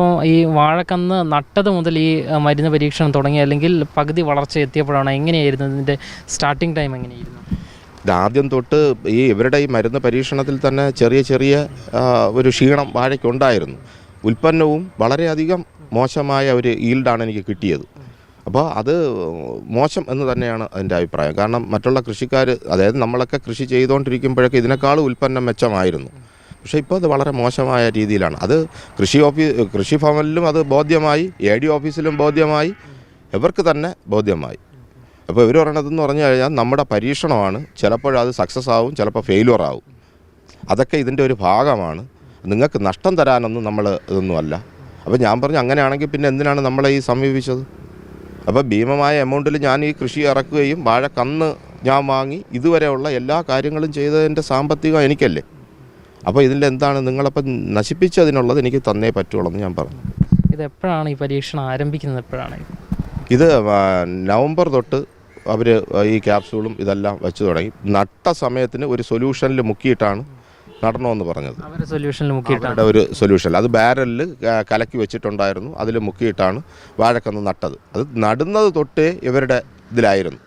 അപ്പോൾ ഈ വാഴക്കന്ന് നട്ടത് മുതൽ ഈ മരുന്ന് പരീക്ഷണം തുടങ്ങി അല്ലെങ്കിൽ പകുതി വളർച്ച എത്തിയപ്പോഴാണ് എങ്ങനെയായിരുന്നു ഇതിൻ്റെ സ്റ്റാർട്ടിങ് ടൈം എങ്ങനെയായിരുന്നു? ഇതാദ്യം തൊട്ട് ഇവരുടെ ഈ മരുന്ന് പരീക്ഷണത്തിൽ തന്നെ ചെറിയ ഒരു ക്ഷീണം വാഴയ്ക്കുണ്ടായിരുന്നു. ഉൽപ്പന്നവും വളരെയധികം മോശമായ ഒരു ഈൽഡാണ് എനിക്ക് കിട്ടിയത്. അപ്പോൾ അത് മോശം എന്ന് തന്നെയാണ് അതിൻ്റെ അഭിപ്രായം. കാരണം മറ്റുള്ള കൃഷിക്കാർ, അതായത് നമ്മളൊക്കെ കൃഷി ചെയ്തുകൊണ്ടിരിക്കുമ്പോഴൊക്കെ ഇതിനേക്കാളും ഉൽപ്പന്നം മെച്ചമായിരുന്നു. പക്ഷേ ഇപ്പോൾ അത് വളരെ മോശമായ രീതിയിലാണ്. അത് കൃഷിഭവനിലും അത് ബോധ്യമായി, AD ഓഫീസിലും ബോധ്യമായി, ഇവർക്ക് തന്നെ ബോധ്യമായി. അപ്പോൾ ഇവർ പറയണതെന്ന് പറഞ്ഞു കഴിഞ്ഞാൽ നമ്മുടെ പരീക്ഷണമാണ്, ചിലപ്പോഴത് സക്സസ് ആവും, ചിലപ്പോൾ ഫെയിലുവർ ആവും. അതൊക്കെ ഇതിൻ്റെ ഒരു ഭാഗമാണ്. നിങ്ങൾക്ക് നഷ്ടം തരാനൊന്നും നമ്മൾ ഇതൊന്നുമല്ല. അപ്പോൾ ഞാൻ പറഞ്ഞു, അങ്ങനെയാണെങ്കിൽ പിന്നെ എന്തിനാണ് നമ്മളെ ഈ സമീപിച്ചത്? അപ്പോൾ ഭീമമായ എമൗണ്ടിൽ ഞാൻ ഈ കൃഷി ഇറക്കുകയും വാഴക്കന്ന് ഞാൻ വാങ്ങി ഇതുവരെയുള്ള എല്ലാ കാര്യങ്ങളും ചെയ്തതിൻ്റെ സാമ്പത്തികം എനിക്കല്ലേ. അപ്പോൾ ഇതിൽ എന്താണ് നിങ്ങളപ്പം നശിപ്പിച്ചതിനുള്ളത് എനിക്ക് തന്നേ പറ്റുള്ളൂ എന്ന് ഞാൻ പറഞ്ഞു. ഇതെപ്പോഴാണ് ഈ പരീക്ഷണം ആരംഭിക്കുന്നത്? എപ്പോഴാണ് ഇത്? നവംബർ തൊട്ട് അവർ ഈ ക്യാപ്സൂളും ഇതെല്ലാം വെച്ച് തുടങ്ങി. നട്ട സമയത്തിന് ഒരു സൊല്യൂഷനിൽ മുക്കിയിട്ടാണ് നടണമെന്ന് പറഞ്ഞത്. അവരുടെ ഒരു സൊല്യൂഷൻ, അത് ബാരലിൽ കലക്കി വെച്ചിട്ടുണ്ടായിരുന്നു, അതിൽ മുക്കിയിട്ടാണ് വാഴക്കന്ന് നട്ടത്. അത് നടുന്നത് തൊട്ടേ ഇവരുടെ ഇതിലായിരുന്നു.